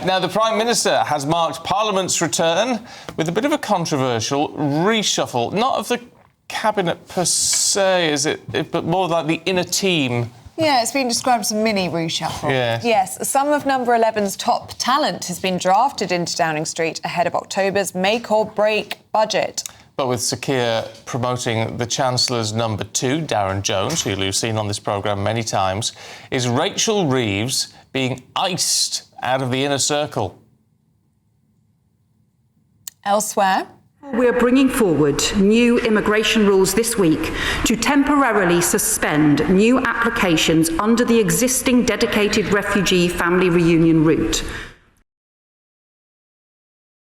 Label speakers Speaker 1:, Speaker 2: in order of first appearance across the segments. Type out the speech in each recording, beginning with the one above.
Speaker 1: Now, the Prime Minister has marked Parliament's return with a bit of a controversial reshuffle. Not of the Cabinet per se, is it? But more like the inner team.
Speaker 2: Yeah, it's been described as a mini reshuffle.
Speaker 1: Yeah.
Speaker 2: Yes, some of Number 11's top talent has been drafted into Downing Street ahead of October's make-or-break budget.
Speaker 1: But with Sir Keir promoting the Chancellor's number 2, Darren Jones, who you've seen on this programme many times, is Rachel Reeves being iced out of the inner circle.
Speaker 2: Elsewhere,
Speaker 3: we're bringing forward new immigration rules this week to temporarily suspend new applications under the existing dedicated refugee family reunion route.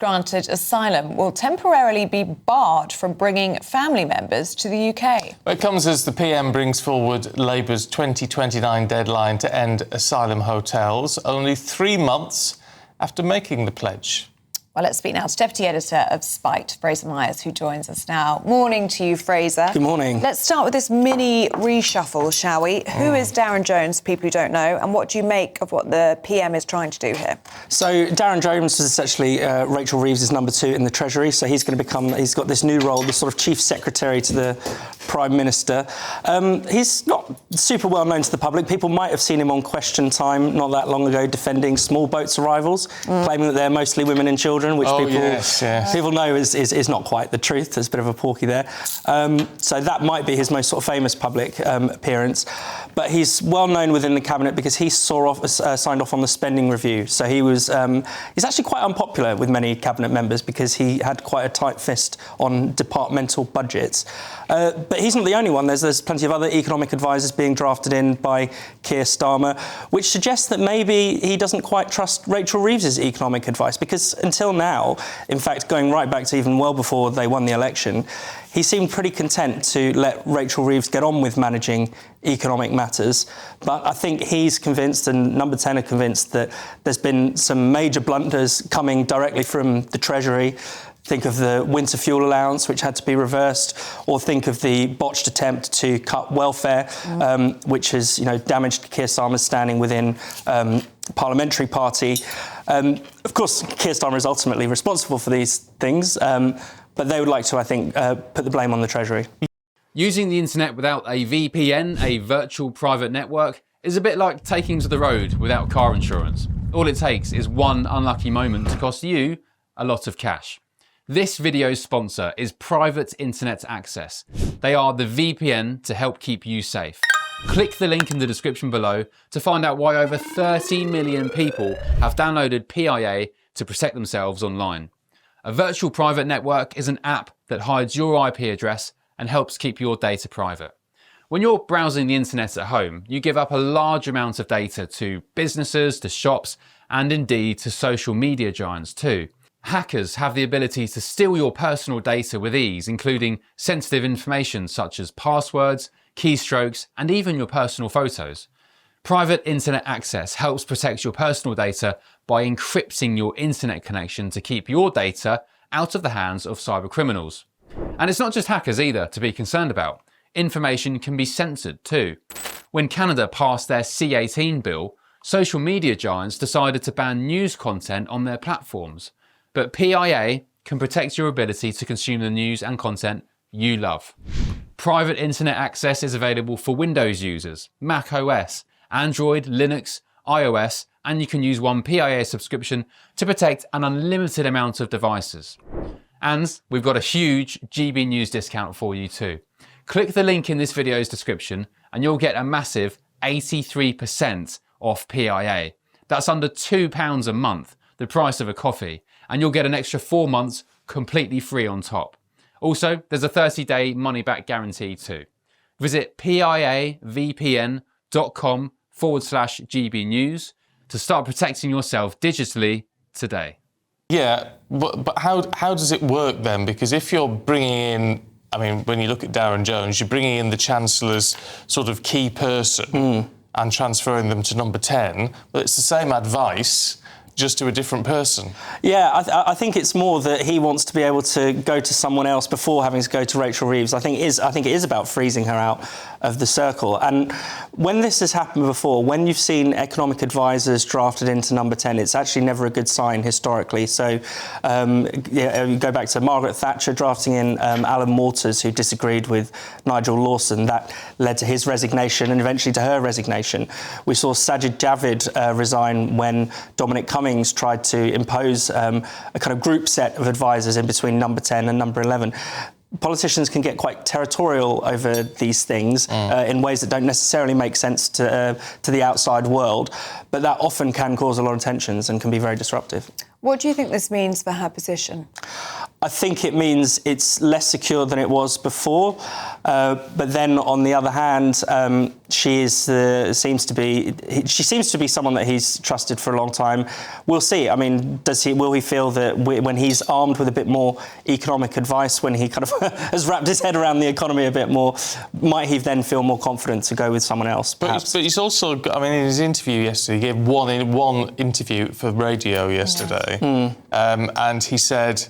Speaker 2: Granted asylum will temporarily be barred from bringing family members to the UK.
Speaker 1: It comes as the PM brings forward Labour's 2029 deadline to end asylum hotels, only 3 months after making the pledge.
Speaker 2: Well, let's speak now to Deputy Editor of Spite, Fraser Myers, who joins us now. Morning to you, Fraser.
Speaker 4: Good morning.
Speaker 2: Let's start with this mini reshuffle, shall we? Who is Darren Jones, for people who don't know, and what do you make of what the PM is trying to do here?
Speaker 4: So Darren Jones is actually Rachel Reeves' number 2 in the Treasury, so he's got this new role, the sort of Chief Secretary to the Prime Minister. He's not super well known to the public. People might have seen him on Question Time not that long ago defending small boats arrivals, claiming that they're mostly women and children, which people know is not quite the truth. There's a bit of a porky there. So that might be his most sort of famous public appearance. But he's well known within the Cabinet because he signed off on the spending review. So he's actually quite unpopular with many Cabinet members because he had quite a tight fist on departmental budgets. But he's not the only one. There's plenty of other economic advisors being drafted in by Keir Starmer, which suggests that maybe he doesn't quite trust Rachel Reeves' economic advice, because until now, in fact, going right back to even well before they won the election, he seemed pretty content to let Rachel Reeves get on with managing economic matters. But I think he's convinced, and Number 10 are convinced, that there's been some major blunders coming directly from the Treasury. Think of the winter fuel allowance, which had to be reversed, or think of the botched attempt to cut welfare, which has, damaged Keir Starmer's standing within parliamentary party. Of course, Keir Starmer is ultimately responsible for these things, but they would like to, I think, put the blame on the Treasury.
Speaker 5: Using the internet without a VPN, a virtual private network, is a bit like taking to the road without car insurance. All it takes is one unlucky moment to cost you a lot of cash. This video's sponsor is Private Internet Access. They are the VPN to help keep you safe. Click the link in the description below to find out why over 30 million people have downloaded PIA to protect themselves online. A virtual private network is an app that hides your IP address and helps keep your data private. When you're browsing the internet at home, you give up a large amount of data to businesses, to shops, and indeed to social media giants too. Hackers have the ability to steal your personal data with ease, including sensitive information such as passwords, keystrokes, and even your personal photos. Private Internet Access helps protect your personal data by encrypting your internet connection to keep your data out of the hands of cybercriminals. And it's not just hackers either to be concerned about. Information can be censored too. When Canada passed their C18 bill, social media giants decided to ban news content on their platforms. But PIA can protect your ability to consume the news and content you love. Private Internet Access is available for Windows users, Mac OS, Android, Linux, iOS, and you can use one PIA subscription to protect an unlimited amount of devices. And we've got a huge GB News discount for you too. Click the link in this video's description and you'll get a massive 83% off PIA. That's under £2 a month, the price of a coffee, and you'll get an extra 4 months completely free on top. Also, there's a 30-day money-back guarantee too. Visit piavpn.com/GB News to start protecting yourself digitally today.
Speaker 1: Yeah, but how does it work then? Because if you're bringing in, when you look at Darren Jones, you're bringing in the Chancellor's sort of key person and transferring them to Number 10, but it's the same advice. just to a different person.
Speaker 4: Yeah, I think it's more that he wants to be able to go to someone else before having to go to Rachel Reeves. I think it is about freezing her out of the circle. And when this has happened before, when you've seen economic advisors drafted into number 10, it's actually never a good sign historically. So you go back to Margaret Thatcher drafting in Alan Waters, who disagreed with Nigel Lawson. That led to his resignation and eventually to her resignation. We saw Sajid Javid resign when Dominic Cummings tried to impose a kind of group set of advisors in between number 10 and number 11. Politicians can get quite territorial over these things in ways that don't necessarily make sense to the outside world, but that often can cause a lot of tensions and can be very disruptive.
Speaker 2: What do you think this means for her position?
Speaker 4: I think it means it's less secure than it was before, but then on the other hand, she seems to be someone that he's trusted for a long time. We'll see. I mean, will he feel that when he's armed with a bit more economic advice, when he kind of has wrapped his head around the economy a bit more, might he then feel more confident to go with someone else? But
Speaker 1: he's also, I mean, in his interview yesterday, he gave one interview for radio yesterday, and he said,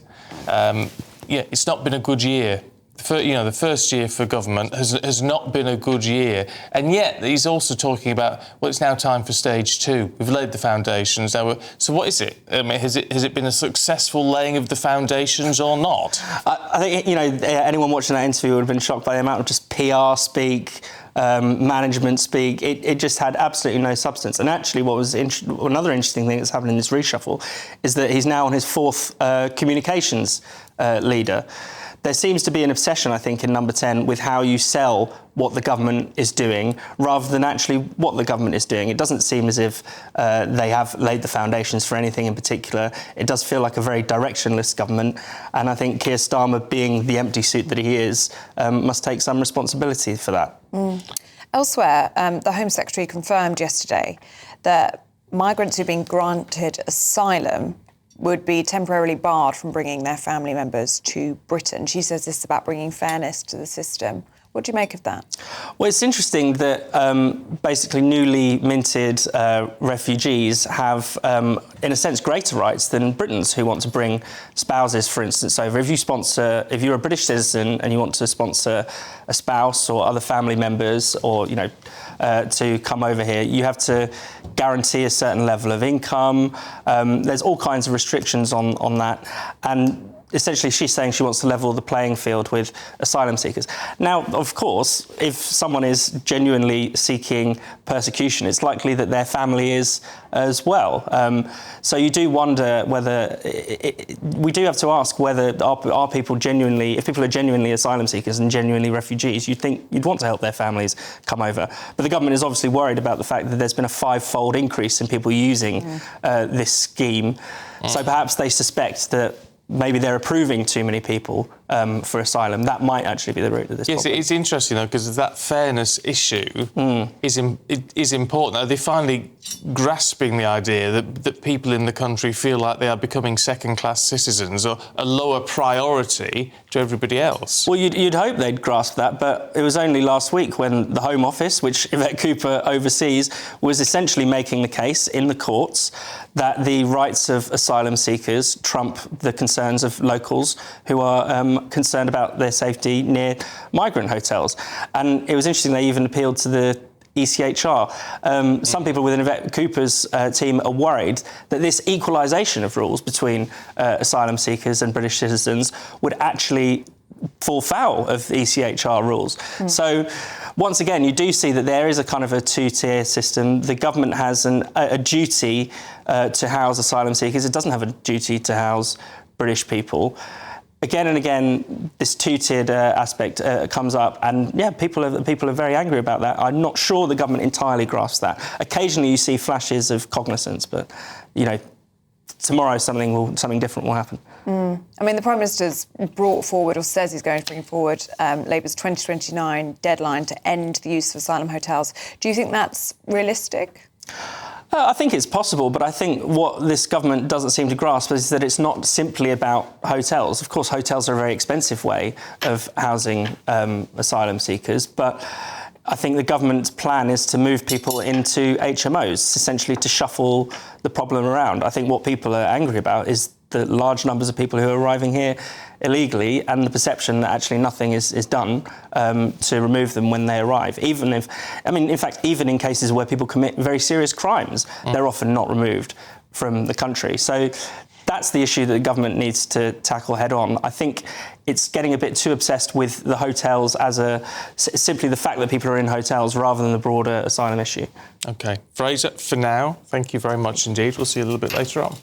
Speaker 1: it's not been a good year. The first year for government has not been a good year. And yet he's also talking about, well, it's now time for stage 2. We've laid the foundations. So what is it? I mean, has it been a successful laying of the foundations or not?
Speaker 4: I think, anyone watching that interview would have been shocked by the amount of just PR speak, management speak. It just had absolutely no substance. And actually what was another interesting thing that's happened in this reshuffle is that he's now on his 4th communications leader. There seems to be an obsession, I think, in number 10 with how you sell what the government is doing rather than actually what the government is doing. It doesn't seem as if they have laid the foundations for anything in particular. It does feel like a very directionless government. And I think Keir Starmer, being the empty suit that he is, must take some responsibility for that.
Speaker 2: Elsewhere, the Home Secretary confirmed yesterday that migrants who've been granted asylum would be temporarily barred from bringing their family members to Britain. She says this is about bringing fairness to the system. What do you make of that?
Speaker 4: Well, it's interesting that basically newly minted refugees have, in a sense, greater rights than Britons who want to bring spouses, for instance, over. If you're a British citizen and you want to sponsor a spouse or other family members or, to come over here, you have to guarantee a certain level of income. There's all kinds of restrictions on that. And essentially, she's saying she wants to level the playing field with asylum seekers. Now, of course, if someone is genuinely seeking persecution, it's likely that their family is as well. So you do wonder whether... we do have to ask whether are people genuinely... If people are genuinely asylum seekers and genuinely refugees, you'd want to help their families come over. But the government is obviously worried about the fact that there's been a 5-fold increase in people using this scheme. So perhaps they suspect that maybe they're approving too many people for asylum. That might actually be the root of this problem.
Speaker 1: It's interesting, though, because that fairness issue is important. Are they finally grasping the idea that people in the country feel like they are becoming second-class citizens or a lower priority to everybody else?
Speaker 4: Well, you'd hope they'd grasp that, but it was only last week when the Home Office, which Yvette Cooper oversees, was essentially making the case in the courts that the rights of asylum seekers trump the concerns of locals who are concerned about their safety near migrant hotels. And it was interesting, they even appealed to the ECHR. Some people within Yvette Cooper's team are worried that this equalisation of rules between asylum seekers and British citizens would actually fall foul of the ECHR rules. So once again, you do see that there is a kind of a 2-tier system. The government has a duty to house asylum seekers. It doesn't have a duty to house British people. Again and again, this 2-tiered aspect comes up, and people are very angry about that. I'm not sure the government entirely grasps that. Occasionally, you see flashes of cognizance, but tomorrow something different will happen.
Speaker 2: I mean, the Prime Minister's brought forward, or says he's going to bring forward, Labour's 2029 deadline to end the use of asylum hotels. Do you think that's realistic?
Speaker 4: I think it's possible, but I think what this government doesn't seem to grasp is that it's not simply about hotels. Of course, hotels are a very expensive way of housing asylum seekers, but I think the government's plan is to move people into HMOs, essentially to shuffle the problem around. I think what people are angry about is the large numbers of people who are arriving here illegally and the perception that actually nothing is done to remove them when they arrive. Even in cases where people commit very serious crimes, they're often not removed from the country. So that's the issue that the government needs to tackle head on. I think it's getting a bit too obsessed with the hotels as simply the fact that people are in hotels rather than the broader asylum issue.
Speaker 1: OK. Fraser, for now, thank you very much indeed. We'll see you a little bit later on.